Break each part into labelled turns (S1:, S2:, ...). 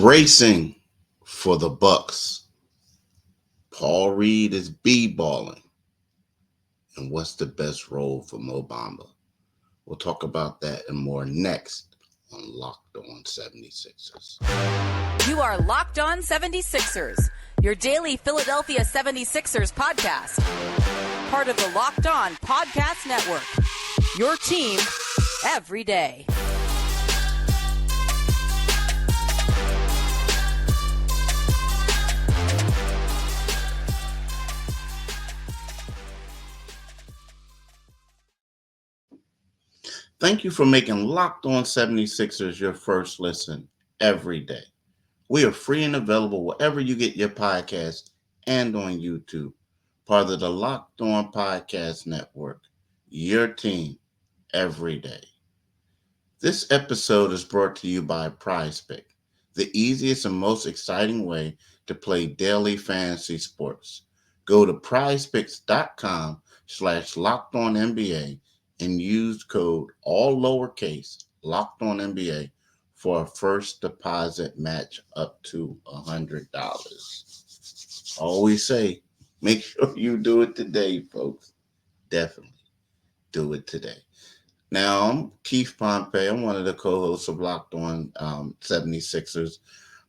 S1: Bracing for the Bucks. Paul Reed is b-balling. And what's the best role for Mo Bamba? We'll talk about that and more next on Locked On 76ers.
S2: You are Locked On 76ers, your daily Philadelphia 76ers podcast. Part of the Locked On Podcast Network, your team every day.
S1: Thank you for making Locked On 76ers your first listen every day. We are free and available wherever you get your podcasts and on YouTube. Part of the Locked On Podcast Network, your team every day. This episode is brought to you by PrizePicks, the easiest and most exciting way to play daily fantasy sports. Go to prizepicks.com/LockedOnNBA and use code all lowercase LockedOnNBA for a first deposit match up to $100. Always say, make sure you do it today, folks. Definitely do it today. Now, I'm Keith Pompey. I'm one of the co-hosts of Locked On 76ers.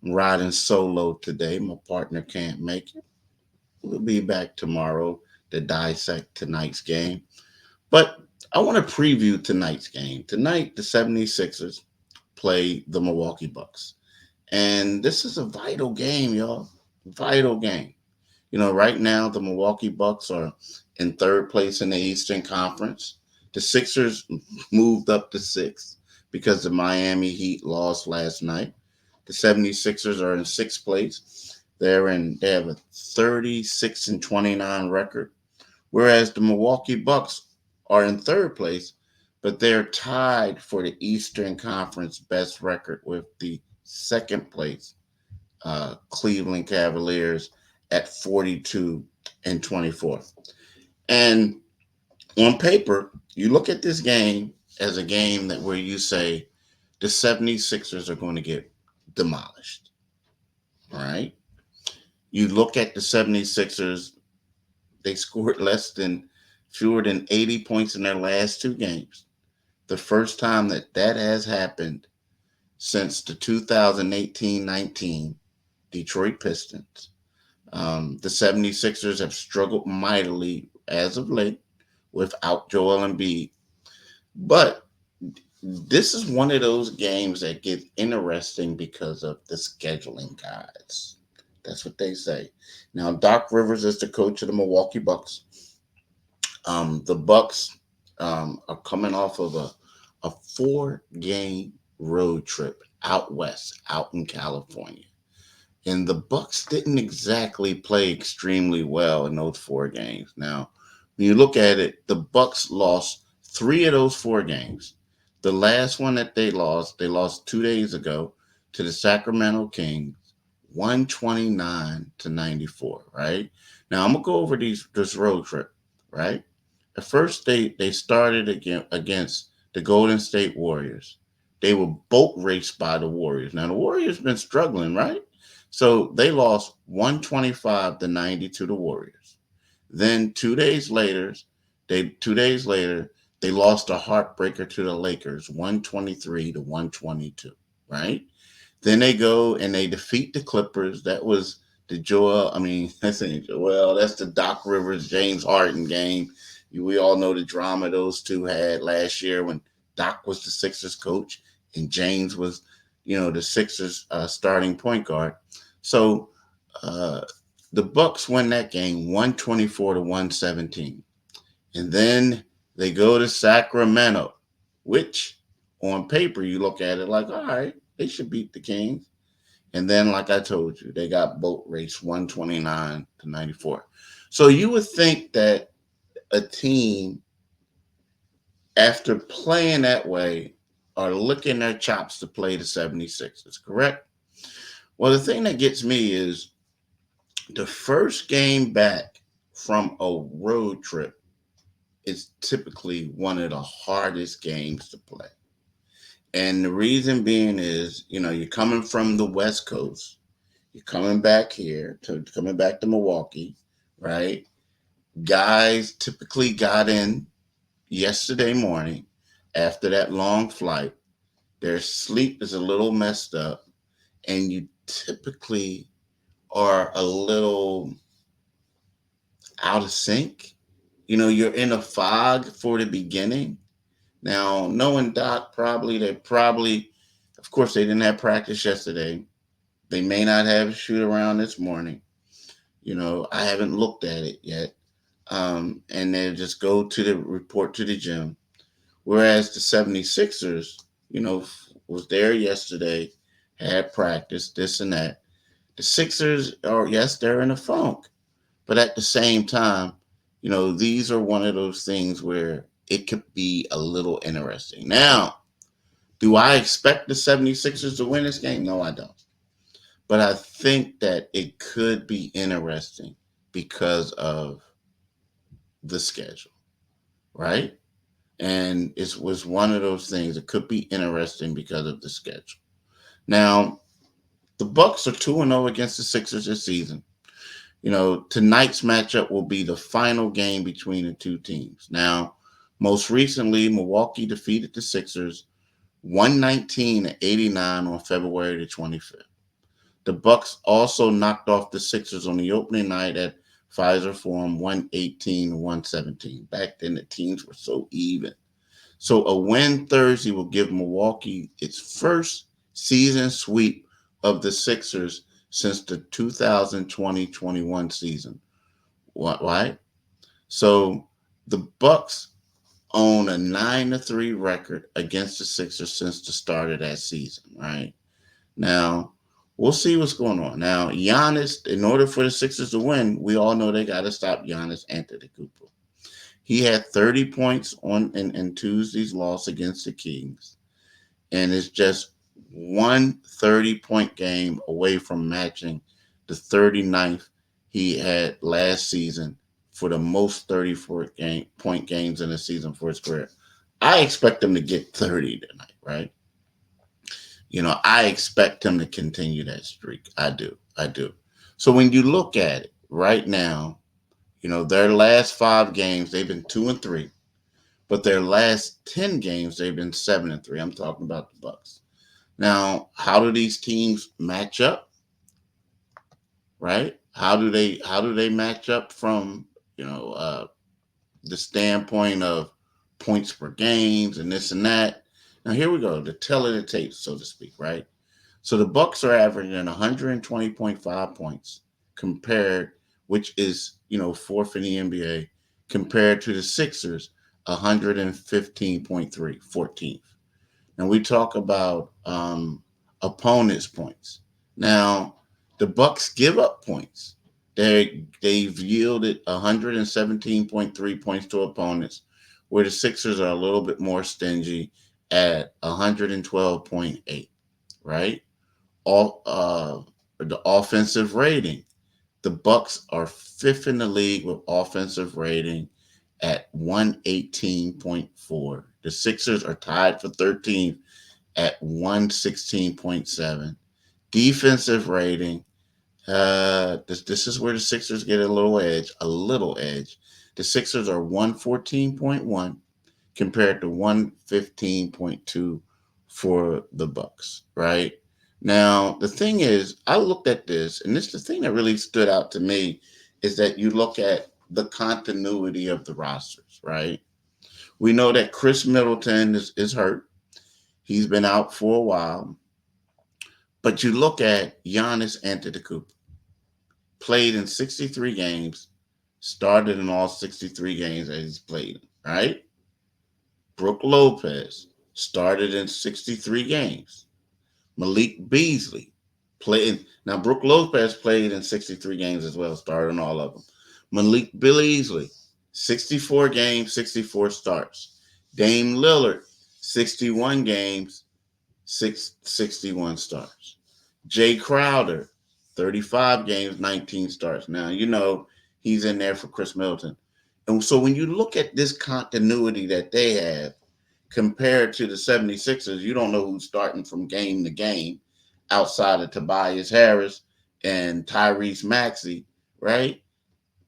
S1: I'm riding solo today. My partner can't make it. We'll be back tomorrow to dissect tonight's game. But I want to preview tonight's game. Tonight, the 76ers play the Milwaukee Bucks. And this is a vital game, y'all. Vital game. You know, right now, the Milwaukee Bucks are in third place in the Eastern Conference. The Sixers moved up to sixth because the Miami Heat lost last night. The 76ers are in sixth place. They have a 36-29 record, whereas the Milwaukee Bucks are in third place, but they're tied for the Eastern Conference best record with the second place Cleveland Cavaliers at 42-24. And on paper, you look at this game as a game where you say the 76ers are going to get demolished. All right? You look at the 76ers, they scored fewer than 80 points in their last two games. The first time that has happened since the 2018-19 Detroit Pistons. The 76ers have struggled mightily as of late without Joel Embiid. But this is one of those games that gets interesting because of the scheduling guides. That's what they say. Now, Doc Rivers is the coach of the Milwaukee Bucks. The Bucks are coming off of a 4-game road trip out west, out in California. And the Bucks didn't exactly play extremely well in those 4 games. Now, when you look at it, the Bucks lost 3 of those 4 games. The last one that they lost 2 days ago to the Sacramento Kings, 129-94, right? Now, I'm going to go over this road trip, right? At first, they started against the Golden State Warriors. They were boat raced by the Warriors. Now, the Warriors been struggling, right? So they lost 125-90 to the Warriors. Then 2 days later, they lost a heartbreaker to the Lakers, 123-122, right? Then they go and they defeat the Clippers. That was that's the Doc Rivers, James Harden game. We all know the drama those two had last year when Doc was the Sixers coach and James was, the Sixers starting point guard. So the Bucks win that game 124-117. And then they go to Sacramento, which on paper you look at it like, all right, they should beat the Kings. And then, like I told you, they got boat raced 129-94. So you would think that a team, after playing that way, are licking their chops to play the 76ers, correct? Well, the thing that gets me is the first game back from a road trip is typically one of the hardest games to play. And the reason being is, you're coming from the West Coast. You're coming back here coming back to Milwaukee, right? Guys typically got in yesterday morning after that long flight. Their sleep is a little messed up, and you typically are a little out of sync. You're in a fog for the beginning. Now, knowing Doc, of course, they didn't have practice yesterday. They may not have a shoot around this morning. I haven't looked at it yet. And they just go to the report to the gym. Whereas the 76ers, was there yesterday, had practice, this and that. The Sixers are, yes, they're in a funk. But at the same time, these are one of those things where it could be a little interesting. Now, do I expect the 76ers to win this game? No, I don't. But I think that it could be interesting because of the schedule, right? And it was one of those things that could be interesting because of the schedule. Now, the Bucks are 2-0 against the Sixers this season. Tonight's matchup will be the final game between the two teams. Now, most recently, Milwaukee defeated the Sixers 119-89 on February the 25th. The Bucks also knocked off the Sixers on the opening night at Pfizer Forum 118-117. Back then, the teams were so even. So a win Thursday will give Milwaukee its first season sweep of the Sixers since the 2020-21 season. Why? So the Bucks own a 9-3 record against the Sixers since the start of that season, right? Now, we'll see what's going on. Now, Giannis, in order for the Sixers to win, we all know they got to stop Giannis Antetokounmpo. He had 30 points in Tuesday's loss against the Kings, and it's just one 30-point game away from matching the 39th he had last season for the most 34-point games in a season for his career. I expect him to get 30 tonight, right? I expect him to continue that streak. I do. So when you look at it right now, their last 5 games, they've been 2-3, but their last 10 games, they've been 7-3. I'm talking about the Bucks. Now, how do these teams match up? Right? How do they match up from, the standpoint of points per games and this and that? Now, here we go, the tell of the tape, so to speak, right? So the Bucks are averaging 120.5 points compared, which is, fourth in the NBA, compared to the Sixers, 115.3, 14th. Now we talk about opponents' points. Now, the Bucks give up points. They've yielded 117.3 points to opponents, where the Sixers are a little bit more stingy at 112.8, right? The offensive rating. The Bucks are 5th in the league with offensive rating at 118.4. The Sixers are tied for 13th at 116.7. Defensive rating. This is where the Sixers get a little edge. The Sixers are 114.1 compared to 115.2 for the Bucks, right? Now, the thing is, I looked at this, and the thing that really stood out to me is that you look at the continuity of the rosters, right? We know that Chris Middleton is hurt. He's been out for a while. But you look at Giannis Antetokounmpo, played in 63 games, started in all 63 games that he's played, right? Brook Lopez started in 63 games. Malik Beasley played. Now, Brook Lopez played in 63 games as well, started in all of them. Malik Beasley, 64 games, 64 starts. Dame Lillard, 61 games, 61 starts. Jay Crowder, 35 games, 19 starts. Now, he's in there for Chris Middleton. And so when you look at this continuity that they have, compared to the 76ers, you don't know who's starting from game to game outside of Tobias Harris and Tyrese Maxey, right?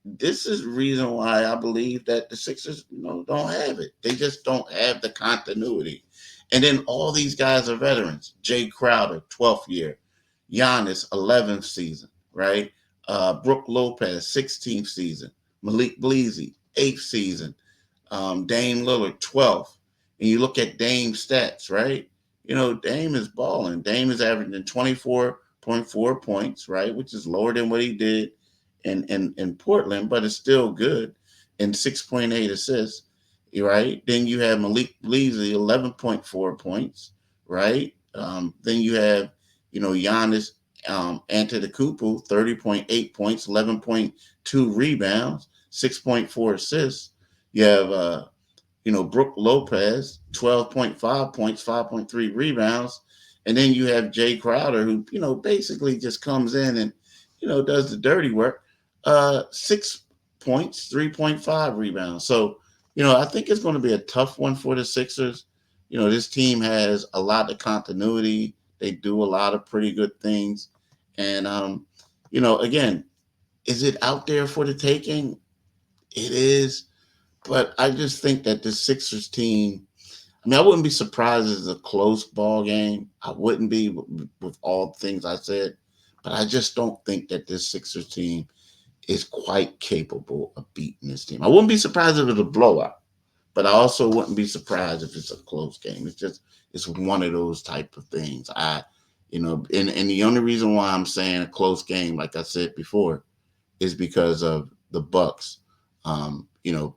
S1: This is the reason why I believe that the Sixers, don't have it. They just don't have the continuity. And then all these guys are veterans. Jay Crowder, 12th year. Giannis, 11th season, right? Brooke Lopez, 16th season. Malik Bleasy, 8th season. Dame Lillard, 12th. And you look at Dame's stats, right? Dame is balling. Dame is averaging 24.4 points, right? Which is lower than what he did in Portland, but it's still good. And 6.8 assists, right? Then you have Malik Beasley, 11.4 points, right? Then you have, Giannis Antetokounmpo, 30.8 points, 11.2 rebounds, 6.4 assists. You have, Brooke Lopez, 12.5 points, 5.3 rebounds. And then you have Jay Crowder, who, basically just comes in and, does the dirty work. 6 points, 3.5 rebounds. So, I think it's going to be a tough one for the Sixers. This team has a lot of continuity. They do a lot of pretty good things. And, again, is it out there for the taking? It is. But I just think that the Sixers team, I wouldn't be surprised if it's a close ball game. I wouldn't be with all the things I said. But I just don't think that this Sixers team is quite capable of beating this team. I wouldn't be surprised if it's a blowout, but I also wouldn't be surprised if it's a close game. It's one of those type of things. And the only reason why I'm saying a close game, like I said before, is because of the Bucks,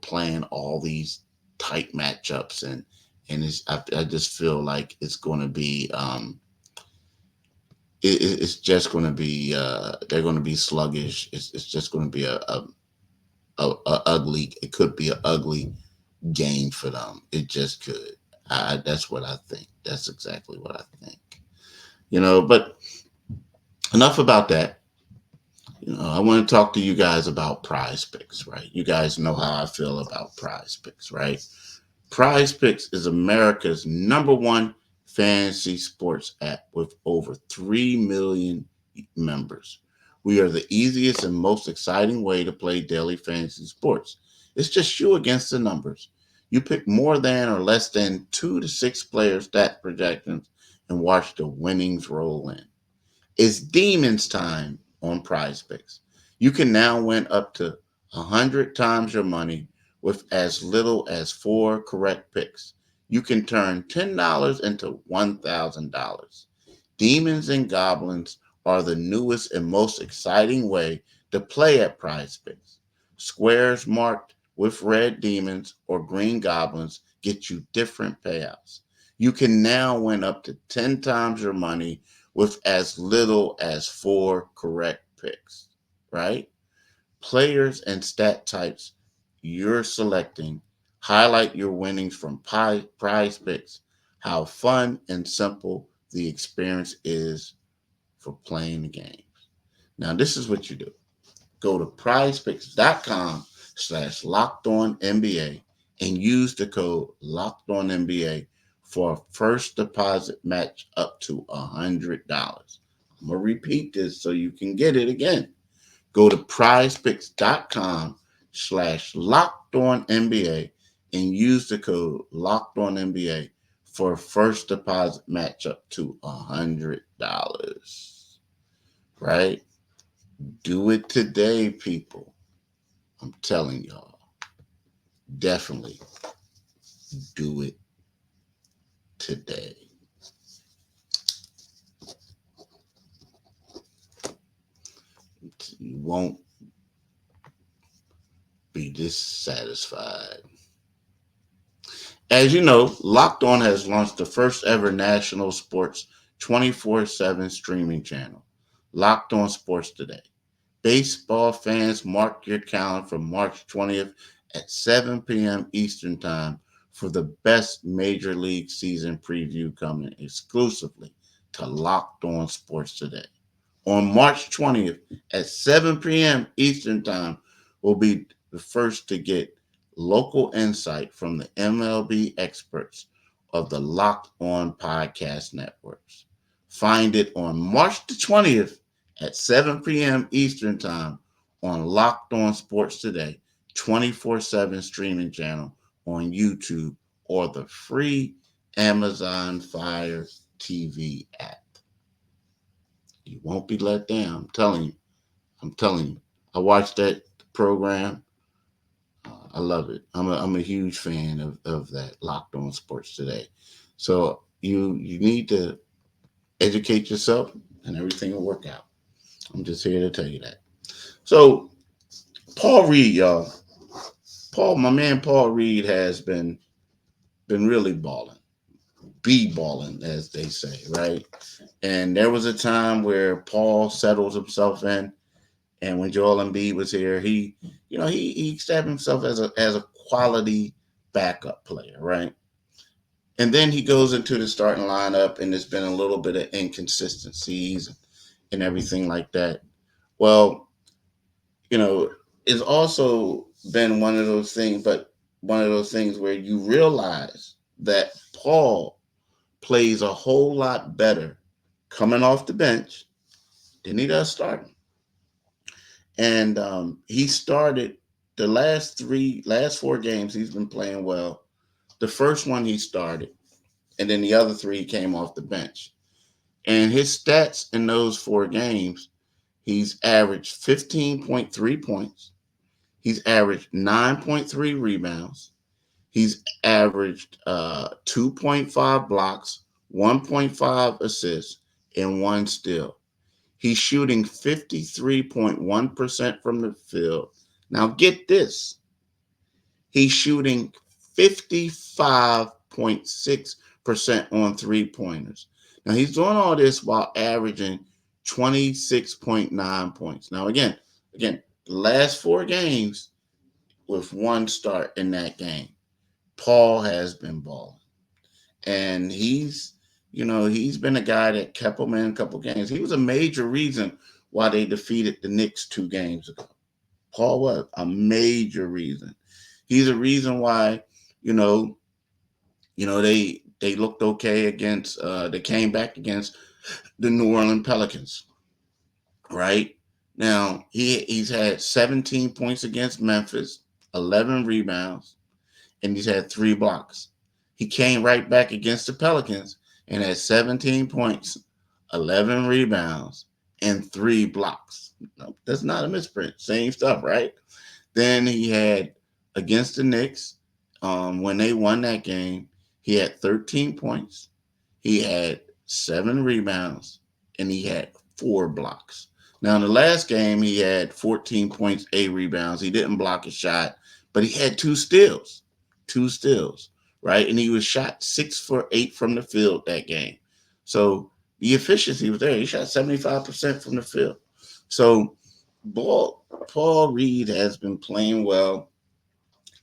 S1: playing all these tight matchups and I just feel like it's going to be it's just going to be they're going to be sluggish. It's just going to be a ugly. It could be an ugly game for them. It just could. That's what I think. That's exactly what I think. But enough about that. I want to talk to you guys about PrizePicks, right? You guys know how I feel about PrizePicks, right? PrizePicks is America's number one fantasy sports app with over 3 million members. We are the easiest and most exciting way to play daily fantasy sports. It's just you against the numbers. You pick more than or less than 2 to 6 player stat projections and watch the winnings roll in. It's demons time on PrizePicks. You can now win up to 100 times your money with as little as 4 correct picks. You can turn $10 into $1,000. Demons and Goblins are the newest and most exciting way to play at PrizePicks. Squares marked with red demons or green goblins get you different payouts. You can now win up to 10 times your money with as little as 4 correct picks, right? Players and stat types you're selecting highlight your winnings from PrizePicks, how fun and simple the experience is for playing the game. Now, this is what you do. Go to prizepicks.com/LockedOnNBA and use the code LockedOnNBA for a first deposit match up to $100. I'm going to repeat this so you can get it again. Go to prizepicks.com/LockedOnNBA and use the code LockedOnNBA for a first deposit match up to $100. Right? Do it today, people. I'm telling y'all. Definitely do it today. You won't be dissatisfied. As you know, Locked On has launched the first ever national sports 24/7 streaming channel, Locked On Sports Today. Baseball fans, mark your calendar for March 20th at 7 p.m. Eastern Time for the best Major League season preview coming exclusively to Locked On Sports Today. On March 20th at 7 p.m. Eastern Time, we'll be the first to get local insight from the MLB experts of the Locked On Podcast Networks. Find it on March the 20th at 7 p.m. Eastern Time on Locked On Sports Today, 24/7 streaming channel on YouTube or the free Amazon Fire TV app. You won't be let down. I'm telling you. I'm telling you. I watched that program. I love it. I'm a huge fan of that Locked On Sports Today. So you need to educate yourself and everything will work out. I'm just here to tell you that. So Paul Reed, y'all. My man Paul Reed has been really balling. Be balling, as they say, right? And there was a time where Paul settled himself in. And when Joel Embiid was here, he established himself as a quality backup player, right? And then he goes into the starting lineup, and there's been a little bit of inconsistencies and everything like that. Well, it's also been one of those things where you realize that Paul plays a whole lot better coming off the bench than he does starting. And he started the last four games. He's been playing well. The first one he started, and then the other three came off the bench. And his stats in those four games, he's averaged 15.3 points. He's averaged 9.3 rebounds. He's averaged 2.5 blocks, 1.5 assists, and one steal. He's shooting 53.1% from the field. Now get this. He's shooting 55.6% on three-pointers. Now he's doing all this while averaging 26.9 points. Now again, the last four games with one start in that game, Paul has been balling. And he's been a guy that kept him in a couple games. He was a major reason why they defeated the Knicks 2 games ago. Paul was a major reason. He's a reason why, they looked okay against, they came back against the New Orleans Pelicans, right? Now, he's had 17 points against Memphis, 11 rebounds, and he's had 3 blocks. He came right back against the Pelicans and had 17 points, 11 rebounds, and 3 blocks. No, that's not a misprint. Same stuff, right? Then he had against the Knicks, when they won that game, he had 13 points, he had 7 rebounds, and he had 4 blocks. Now, in the last game, he had 14 points, 8 rebounds. He didn't block a shot, but he had 2 steals. 2 steals. Right? And he was shot 6 for 8 from the field that game. So the efficiency was there. He shot 75% from the field. So Paul Reed has been playing well.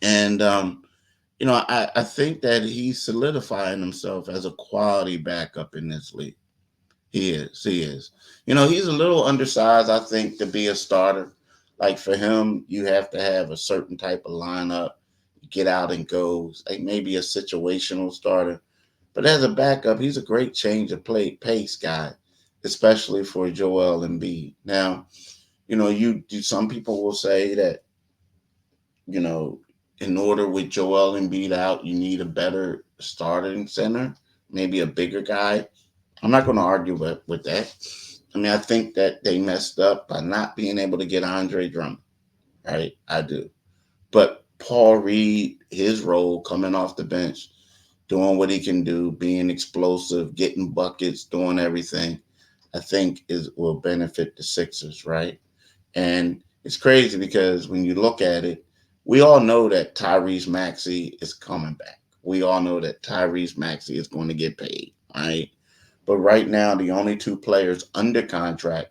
S1: And, I think that he's solidifying himself as a quality backup in this league. He is. He's a little undersized, I think, to be a starter. Like for him, you have to have a certain type of lineup. Get out and goes, like maybe a situational starter. But as a backup, he's a great change of pace guy, especially for Joel Embiid. Now, some people will say that, in order with Joel Embiid out, you need a better starting center, maybe a bigger guy. I'm not going to argue with that. I mean, I think that they messed up by not being able to get Andre Drummond, right? I do. But Paul Reed, his role coming off the bench, doing what he can do, being explosive, getting buckets, doing everything, I think will benefit the Sixers, right? And it's crazy because when you look at it, we all know that Tyrese Maxey is coming back. We all know that Tyrese Maxey is going to get paid, right? But right now, the only 2 players under contract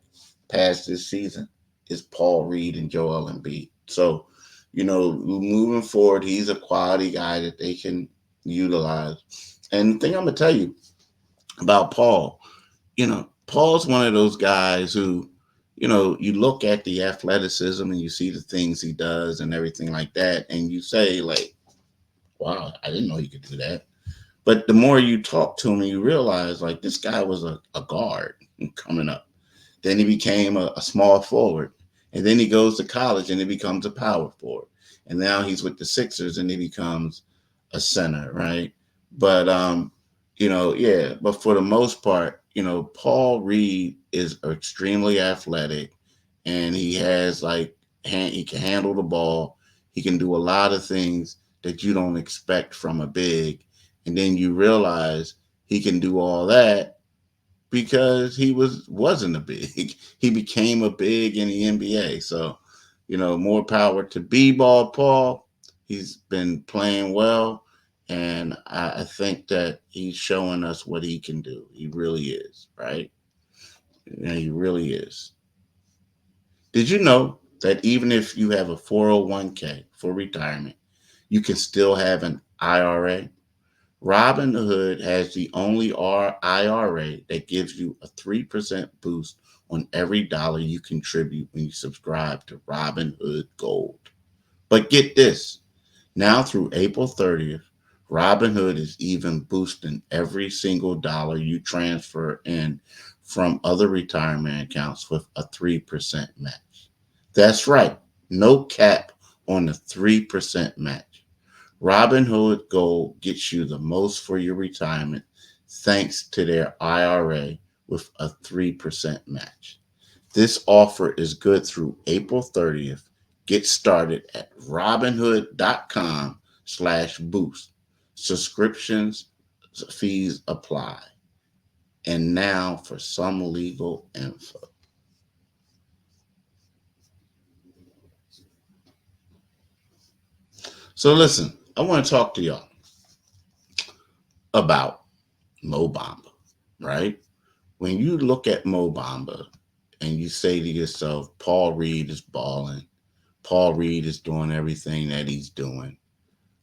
S1: past this season is Paul Reed and Joel Embiid. So, moving forward, he's a quality guy that they can utilize. And the thing I'm going to tell you about Paul, Paul's one of those guys who, you look at the athleticism and you see the things he does and everything like that. And you say, like, wow, I didn't know he could do that. But the more you talk to him, you realize like this guy was a guard coming up. Then he became a small forward. And then he goes to college and he becomes a power forward. And now he's with the Sixers and he becomes a center, right? But yeah, but for the most part, Paul Reed is extremely athletic and he has he can handle the ball. He can do a lot of things that you don't expect from a big. And then you realize he can do all that because he wasn't a big. He became a big in the NBA. So, more power to B-ball Paul. He's been playing well, and I think that he's showing us what he can do. He really is, right? Yeah, he really is. Did you know that even if you have a 401k for retirement, you can still have an IRA? Robinhood has the only IRA that gives you a 3% boost on every dollar you contribute when you subscribe to Robinhood Gold. But get this, now through April 30th, Robinhood is even boosting every single dollar you transfer in from other retirement accounts with a 3% match. That's right, no cap on the 3% match. Robinhood Gold gets you the most for your retirement thanks to their IRA with a 3% match. This offer is good through April 30th. Get started at robinhood.com/boost. Subscriptions fees apply. And now for some legal info. So listen, I want to talk to y'all about Mo Bamba, right? When you look at Mo Bamba and you say to yourself, Paul Reed is balling, Paul Reed is doing everything that he's doing,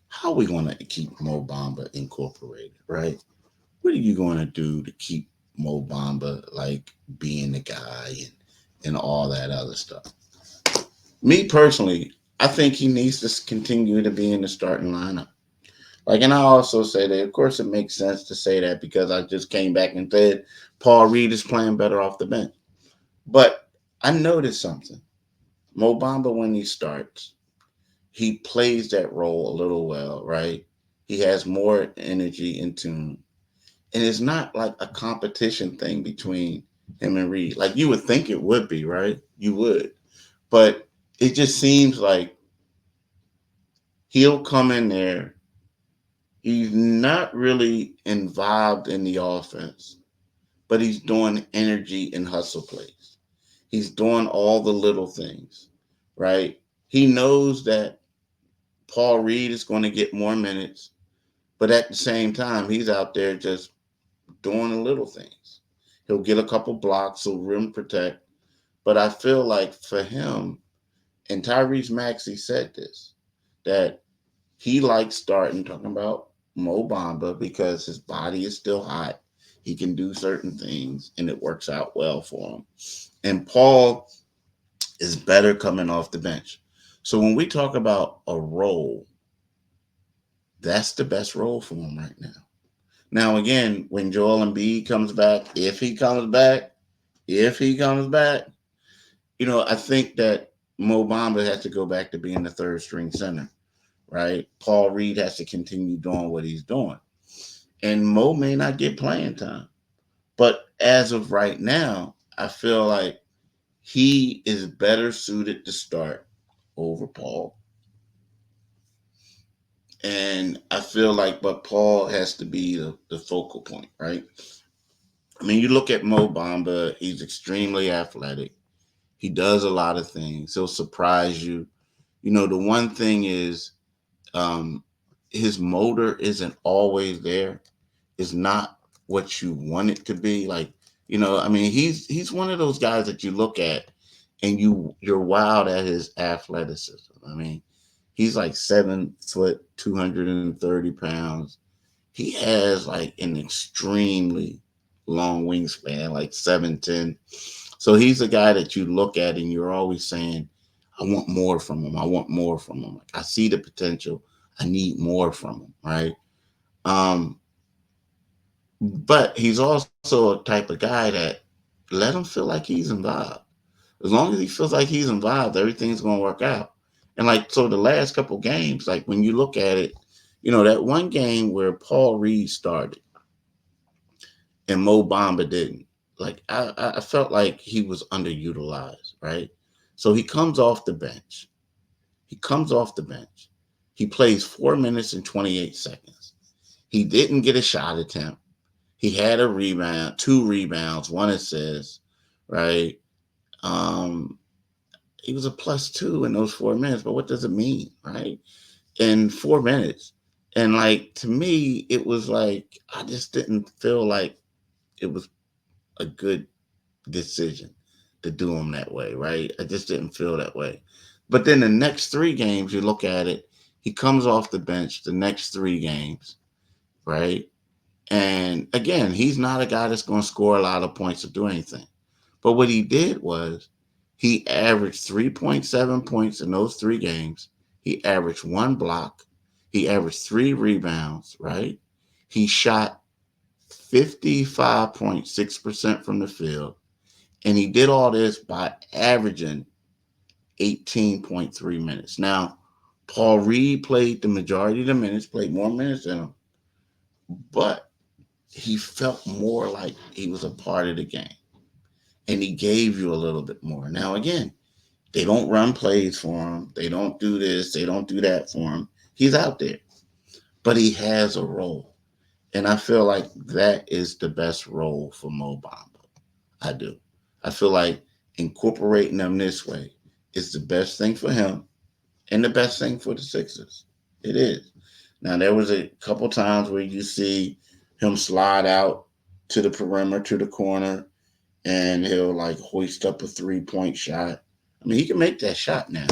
S1: how are we going to keep Mo Bamba incorporated, right? What are you going to do to keep Mo Bamba like being the guy and all that other stuff? Me personally, I think he needs to continue to be in the starting lineup. Like, and I also say that, of course, it makes sense to say that because I just came back and said Paul Reed is playing better off the bench. But I noticed something. Mo Bamba, when he starts, he plays that role a little well, right? He has more energy in tune. And it's not like a competition thing between him and Reed. Like you would think it would be, right? You would. But it just seems like he'll come in there. He's not really involved in the offense, but he's doing energy and hustle plays. He's doing all the little things, right? He knows that Paul Reed is going to get more minutes, but at the same time, he's out there just doing the little things. He'll get a couple blocks, he'll rim protect. But I feel like for him, and Tyrese Maxey said this, that he likes starting, talking about Mo Bamba, because his body is still hot. He can do certain things, and it works out well for him. And Paul is better coming off the bench. So when we talk about a role, that's the best role for him right now. Now, again, when Joel Embiid comes back, if he comes back, I think that Mo Bamba has to go back to being the third string center, right? Paul Reed has to continue doing what he's doing. And Mo may not get playing time. But as of right now, I feel like he is better suited to start over Paul. And I feel like, but Paul has to be the focal point, right? I mean, you look at Mo Bamba, he's extremely athletic. He does a lot of things. He'll surprise you. The one thing is um, his motor isn't always there. It's not what you want it to be. Like, I mean, he's one of those guys that you look at and you're wowed at his athleticism. I mean, he's like 7 foot, 230 pounds. He has like an extremely long wingspan, like 7'10". So he's a guy that you look at and you're always saying, I want more from him. I want more from him. Like, I see the potential. I need more from him, right? Um, But he's also a type of guy that let him feel like he's involved. As long as he feels like he's involved, everything's gonna work out. And like so, the last couple games, like when you look at it, that one game where Paul Reed started and Mo Bamba didn't. Like I felt like he was underutilized, right? So he comes off the bench. He comes off the bench. He plays 4 minutes and 28 seconds. He didn't get a shot attempt. He had a rebound, 2 rebounds, 1 assist, right? Um, he was a +2 in those 4 minutes, but what does it mean, right? In 4 minutes. And like to me, it was like I just didn't feel like it was a good decision to do him that way, right? I just didn't feel that way. But then the next 3 games, you look at it, he comes off the bench the next 3 games, right? And again, he's not a guy that's going to score a lot of points or do anything. But what he did was he averaged 3.7 points in those 3 games. He averaged 1 block. He averaged 3 rebounds, right? He shot 55.6% from the field. And he did all this by averaging 18.3 minutes. Now, Paul Reed played the majority of the minutes, played more minutes than him, but he felt more like he was a part of the game. And he gave you a little bit more. Now, again, they don't run plays for him. They don't do this. They don't do that for him. He's out there, but he has a role. And I feel like that is the best role for Mo Bamba. I do. I feel like incorporating them this way is the best thing for him and the best thing for the Sixers. It is. Now, there was a couple times where you see him slide out to the perimeter, to the corner, and he'll like hoist up a 3-point shot. I mean, he can make that shot now.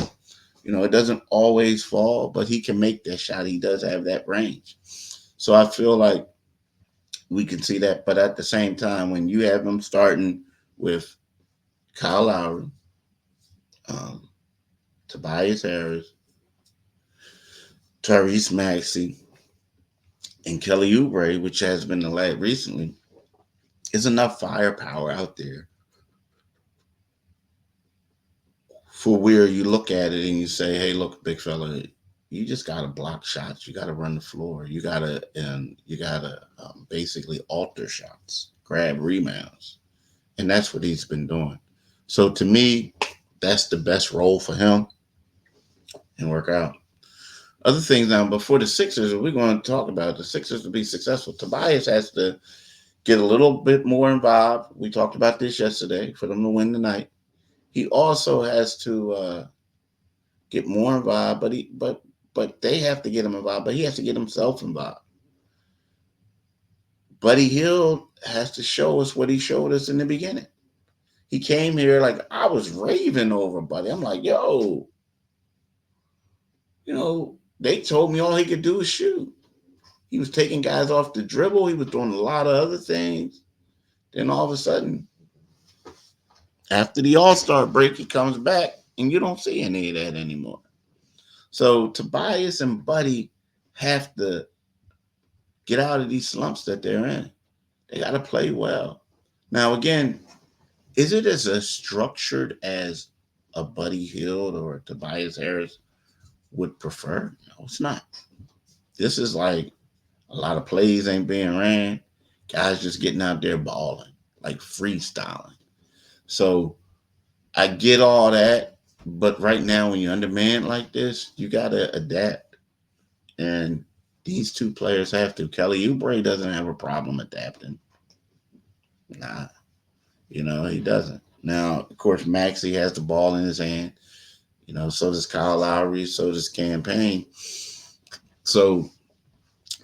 S1: It doesn't always fall, but he can make that shot. He does have that range. So I feel like we can see that. But at the same time, when you have him starting with Kyle Lowry, um, Tobias Harris, Tyrese Maxey, and Kelly Oubre, which has been the lad recently, is enough firepower out there for where you look at it and you say, hey, look, big fella, you just got to block shots. You got to run the floor. You got to basically alter shots, grab rebounds. And that's what he's been doing. So to me, that's the best role for him and work out. Other things now, before the Sixers, we're going to talk about the Sixers to be successful. Tobias has to get a little bit more involved. We talked about this yesterday for them to win tonight. He also has to get more involved, but they have to get him involved, but he has to get himself involved. Buddy Hield has to show us what he showed us in the beginning. He came here like I was raving over Buddy. I'm like, yo, they told me all he could do is shoot. He was taking guys off the dribble. He was doing a lot of other things. Then all of a sudden, after the All-Star break, he comes back and you don't see any of that anymore. So Tobias and Buddy have to get out of these slumps that they're in. They got to play well. Now, again, is it as structured as a Buddy Hield or a Tobias Harris would prefer? No, it's not. This is like a lot of plays ain't being ran. Guys just getting out there balling, like freestyling. So I get all that, but right now when you're undermanned like this, you got to adapt. And these two players have to. Kelly Oubre doesn't have a problem adapting. Nah, he doesn't. Now, of course, Maxey has the ball in his hand. So does Kyle Lowry, so does Cam Payne. So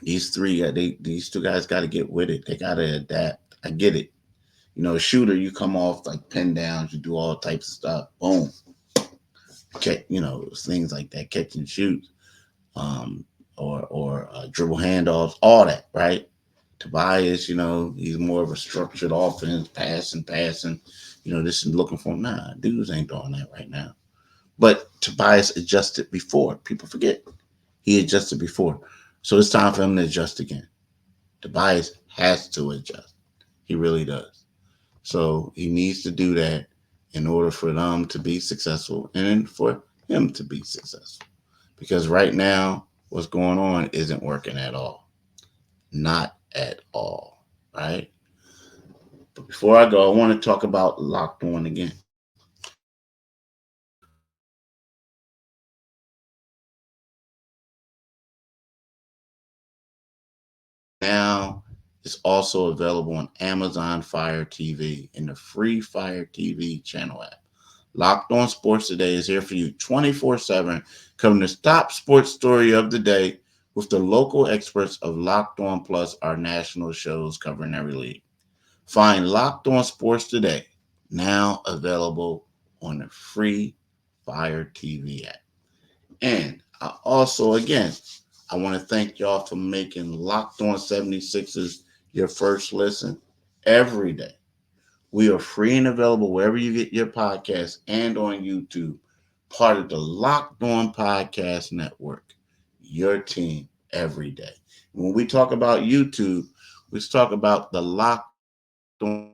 S1: these two guys got to get with it. They got to adapt. I get it. A shooter, you come off like pin downs, you do all types of stuff. Boom. Things like that, catch and shoot, or dribble handoffs, all that, right? Tobias, he's more of a structured offense, passing. This is looking for him. Nah, dudes ain't doing that right now. But Tobias adjusted before. People forget he adjusted before. So it's time for him to adjust again. Tobias has to adjust. He really does. So he needs to do that in order for them to be successful and for him to be successful. Because right now, what's going on isn't working at all. Not at all. Right? But before I go, I want to talk about Locked On again. Now it's also available on Amazon Fire TV in the free Fire TV channel app. Locked On Sports Today is here for you 24/7, covering the top sports story of the day with the local experts of Locked On Plus, our national shows covering every league. Find Locked On Sports Today, now available on the free Fire TV app. And I also, again, I want to thank y'all for making Locked On 76ers your first listen every day. We are free and available wherever you get your podcasts and on YouTube, part of the Locked On Podcast Network, your team every day. When we talk about YouTube, we talk about the Locked On